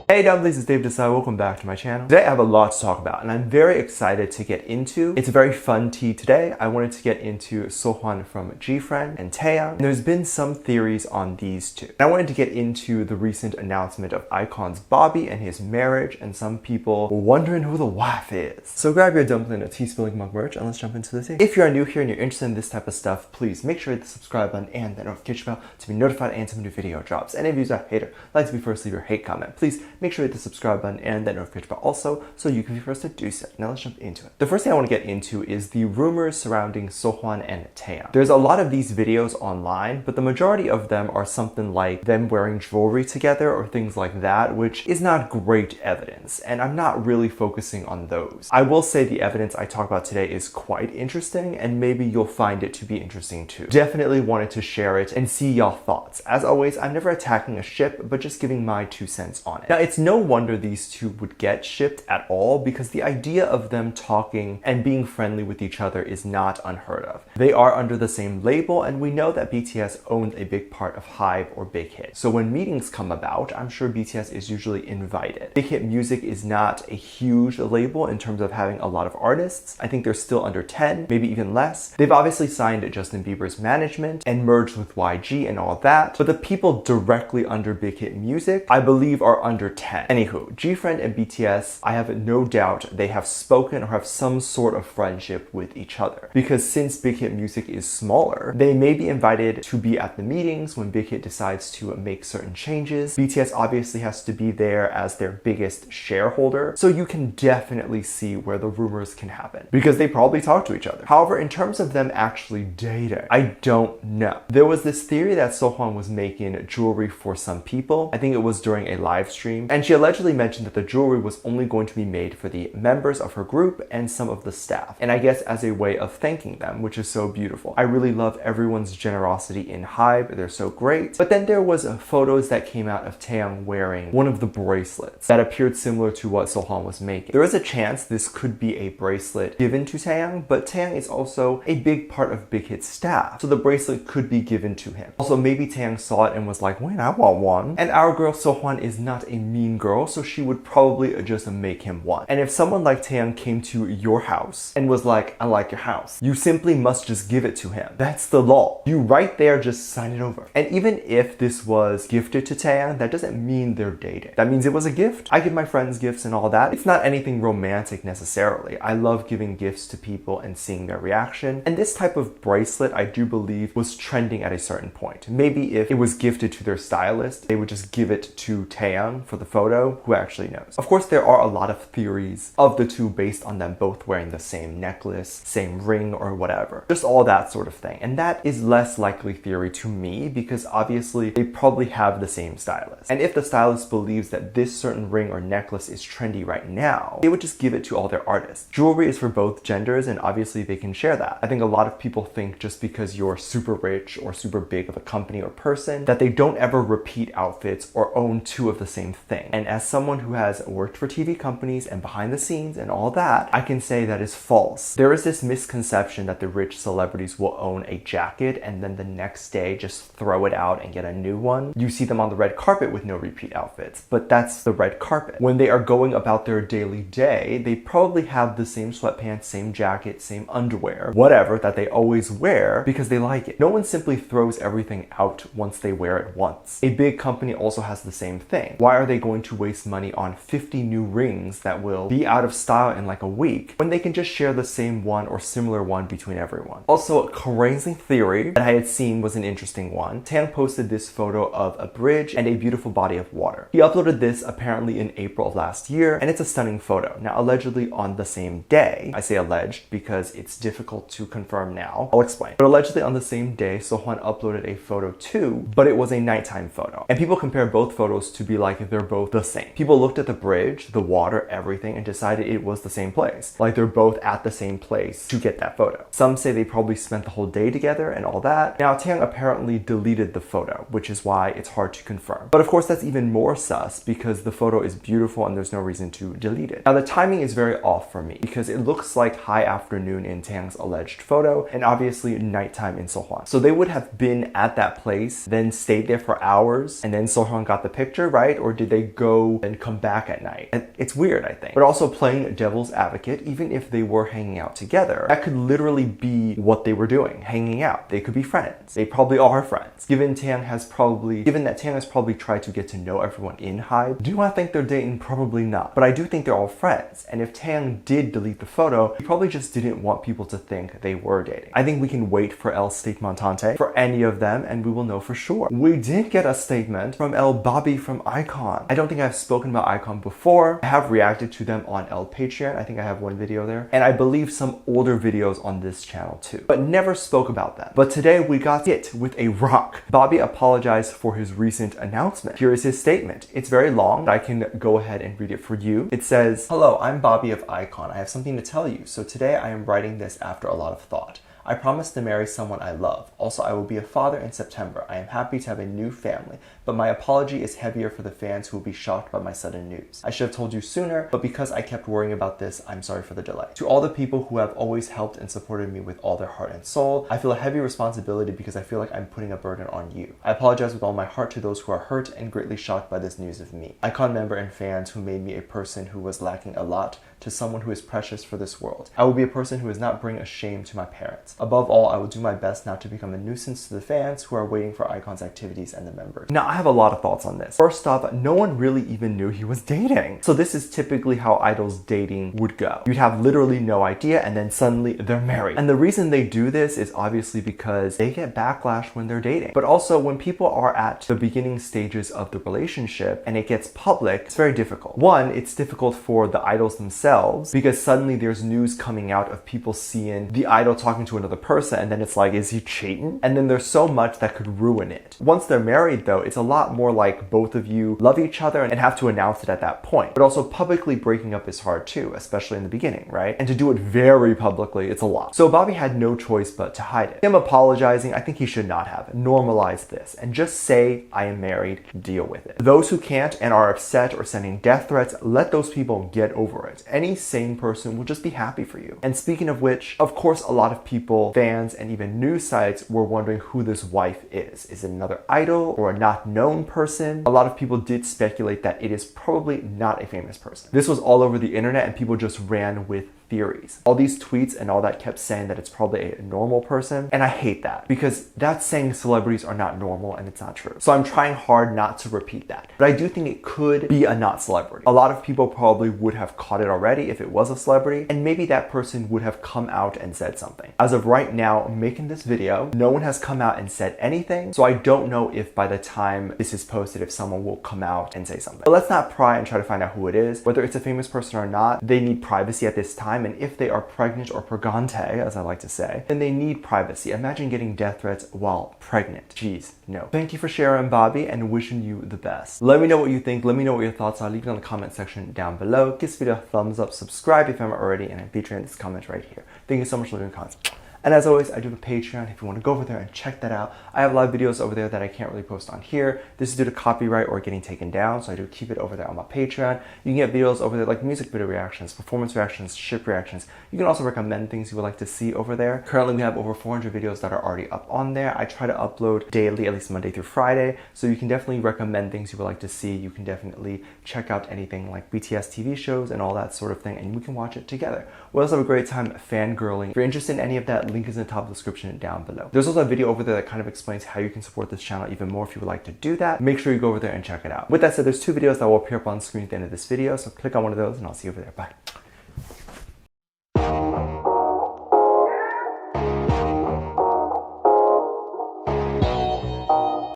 Hey dumplings, it's Dave Desai. Welcome back to my channel. Today I have a lot to talk about and I'm very excited to get into. It's a very fun tea today. I wanted to get into Sowon from GFriend and Taehyung. And there's been some theories on these two. And I wanted to get into the recent announcement of iKON's Bobby and his marriage, and some people were wondering who the wife is. So grab your dumpling and tea spilling mug merch and let's jump into the tea. If you are new here and you're interested in this type of stuff, please make sure to hit the subscribe button and the notification bell to be notified anytime a new video drops. And if you're a hater, like to be first, leave your hate comment. Please make sure to hit the subscribe button and that notification bell also so you can be first to do so. Now let's jump into it. The first thing I want to get into is the rumors surrounding Sowon and Taehyung. There's a lot of these videos online, but the majority of them are something like them wearing jewelry together or things like that, which is not great evidence, and I'm not really focusing on those. I will say the evidence I talk about today is quite interesting, and maybe you'll find it to be interesting too. Definitely wanted to share it and see y'all thoughts. As always, I'm never attacking a ship, but just giving my 2 cents on it. Now, it's no wonder these two would get shipped at all, because the idea of them talking and being friendly with each other is not unheard of. They are under the same label, and we know that BTS owns a big part of HYBE or Big Hit. So when meetings come about, I'm sure BTS is usually invited. Big Hit Music is not a huge label in terms of having a lot of artists. I think they're still under 10, maybe even less. They've obviously signed Justin Bieber's management and merged with YG and all that, but the people directly under Big Hit Music, I believe, are under 10. Anywho, GFriend and BTS, I have no doubt they have spoken or have some sort of friendship with each other. Because since Big Hit Music is smaller, they may be invited to be at the meetings when Big Hit decides to make certain changes. BTS obviously has to be there as their biggest shareholder, so you can definitely see where the rumors can happen, because they probably talk to each other. However, in terms of them actually dating, I don't know. There was this theory that Sowon was making jewelry for some people. I think it was during a live stream, and she allegedly mentioned that the jewelry was only going to be made for the members of her group and some of the staff, and I guess as a way of thanking them, which is so beautiful. I really love everyone's generosity in HYBE. They're so great. But then there was photos that came out of Taehyung wearing one of the bracelets that appeared similar to what Sowon was making. There is a chance this could be a bracelet given to Taehyung, but Taehyung is also a big part of Big Hit's staff, so the bracelet could be given to him. Also, maybe Taehyung saw it and was like, wait, I want one. And our girl Sowon is not a mean girl, so she would probably just make him one. And if someone like Taehyung came to your house and was like, I like your house, you simply must just give it to him. That's the law. You right there just sign it over. And even if this was gifted to Taehyung, that doesn't mean they're dating. That means it was a gift. I give my friends gifts and all that. It's not anything romantic necessarily. I love giving gifts to people and seeing their reaction. And this type of bracelet, I do believe, was trending at a certain point. Maybe if it was gifted to their stylist, they would just give it to Taehyung for the photo. Who actually knows? Of course, there are a lot of theories of the two based on them both wearing the same necklace, same ring, or whatever. Just all that sort of thing. And that is less likely theory to me, because obviously they probably have the same stylist. And if the stylist believes that this certain ring or necklace is trendy right now, they would just give it to all their artists. Jewelry is for both genders, and obviously they can share that. I think a lot of people think just because you're super rich or super big of a company or person that they don't ever repeat outfits or own two of the same thing. And as someone who has worked for TV companies and behind the scenes and all that, I can say that is false. There is this misconception that the rich celebrities will own a jacket and then the next day just throw it out and get a new one. You see them on the red carpet with no repeat outfits, but that's the red carpet. When they are going about their daily day, they probably have the same sweatpants, same jacket, same underwear, whatever, that they always wear because they like it. No one simply throws everything out once they wear it once. A big company also has the same thing. Why are they going to waste money on 50 new rings that will be out of style in like a week when they can just share the same one or similar one between everyone? Also, a crazy theory that I had seen was an interesting one. Taehyung posted this photo of a bridge and a beautiful body of water. He uploaded this apparently in April of last year, and it's a stunning photo. Now, allegedly on the same day, I say alleged because it's difficult to confirm now. I'll explain. But allegedly on the same day, Sowon uploaded a photo too, but it was a nighttime photo. And people compare both photos to be like they're both the same. People looked at the bridge, the water, everything, and decided it was the same place. Like they're both at the same place to get that photo. Some say they probably spent the whole day together and all that. Now, Taehyung apparently deleted the photo, which is why it's hard to confirm. But of course, that's even more sus because the photo is beautiful and there's no reason to delete it. Now, the timing is very off for me because it looks like high afternoon in Taehyung's alleged photo and obviously nighttime in Sowon. So they would have been at that place, then stayed there for hours, and then Sowon got the picture, right? Or did they they go and come back at night. And it's weird, I think. But also playing devil's advocate, even if they were hanging out together, that could literally be what they were doing, hanging out. They could be friends. They probably are friends. Given that Taehyung has probably tried to get to know everyone in HYBE, do I think they're dating? Probably not. But I do think they're all friends. And if Taehyung did delete the photo, he probably just didn't want people to think they were dating. I think we can wait for El Statementante for any of them and we will know for sure. We did get a statement from El Bobby from iKON. I don't think I've spoken about iKON before. I have reacted to them on El Patreon. I think I have one video there. And I believe some older videos on this channel too. But never spoke about them. But today we got hit with a rock. Bobby apologized for his recent announcement. Here is his statement. It's very long, but I can go ahead and read it for you. It says, "Hello, I'm Bobby of iKON. I have something to tell you. So today I am writing this after a lot of thought. I promise to marry someone I love. Also, I will be a father in September. I am happy to have a new family, but my apology is heavier for the fans who will be shocked by my sudden news. I should have told you sooner, but because I kept worrying about this, I'm sorry for the delay. To all the people who have always helped and supported me with all their heart and soul, I feel a heavy responsibility because I feel like I'm putting a burden on you. I apologize with all my heart to those who are hurt and greatly shocked by this news of me. iKON member and fans who made me a person who was lacking a lot to someone who is precious for this world. I will be a person who does not bring a shame to my parents. Above all, I will do my best not to become a nuisance to the fans who are waiting for iKON's activities and the members." Now, I have a lot of thoughts on this. First off, no one really even knew he was dating. So this is typically how idols dating would go. You'd have literally no idea and then suddenly they're married. And the reason they do this is obviously because they get backlash when they're dating. But also when people are at the beginning stages of the relationship and it gets public, it's very difficult. One, it's difficult for the idols themselves because suddenly there's news coming out of people seeing the idol talking to another person and then it's like, is he cheating? And then there's so much that could ruin it. Once they're married though, it's a lot more like both of you love each other and have to announce it at that point. But also publicly breaking up is hard too, especially in the beginning, right? And to do it very publicly, it's a lot. So Bobby had no choice but to hide it. Him apologizing, I think he should not have. Normalize this and just say, I am married, deal with it. Those who can't and are upset or sending death threats, let those people get over it. Any sane person will just be happy for you. And speaking of which, of course, a lot of people, fans, and even news sites were wondering who this wife is. Is it another idol or a not known person? A lot of people did speculate that it is probably not a famous person. This was all over the internet and people just ran with theories. All these tweets and all that kept saying that it's probably a normal person, and I hate that because that's saying celebrities are not normal and it's not true. So I'm trying hard not to repeat that. But I do think it could be a not celebrity. A lot of people probably would have caught it already if it was a celebrity, and maybe that person would have come out and said something. As of right now, making this video, no one has come out and said anything, so I don't know if by the time this is posted, if someone will come out and say something. But let's not pry and try to find out who it is. Whether it's a famous person or not, they need privacy at this time. And if they are pregnant or pregante, as I like to say, then they need privacy. Imagine getting death threats while pregnant. Jeez, no. Thank you for sharing, Bobby, and wishing you the best. Let me know what you think. Let me know what your thoughts are. Leave it in the comment section down below. Give this video a thumbs up, subscribe if you haven't already, and I'm featuring this comment right here. Thank you so much for leaving comments. And as always, I do have a Patreon if you want to go over there and check that out. I have live videos over there that I can't really post on here. This is due to copyright or getting taken down, so I do keep it over there on my Patreon. You can get videos over there like music video reactions, performance reactions, ship reactions. You can also recommend things you would like to see over there. Currently, we have over 400 videos that are already up on there. I try to upload daily, at least Monday through Friday, so you can definitely recommend things you would like to see. You can definitely check out anything like BTS TV shows and all that sort of thing, and we can watch it together. We also have a great time fangirling. If you're interested in any of that, link is in the top of the description down below. There's also a video over there that kind of explains how you can support this channel even more if you would like to do that. Make sure you go over there and check it out. With that said, there's two videos that will appear up on screen at the end of this video, so click on one of those and I'll see you over there. Bye.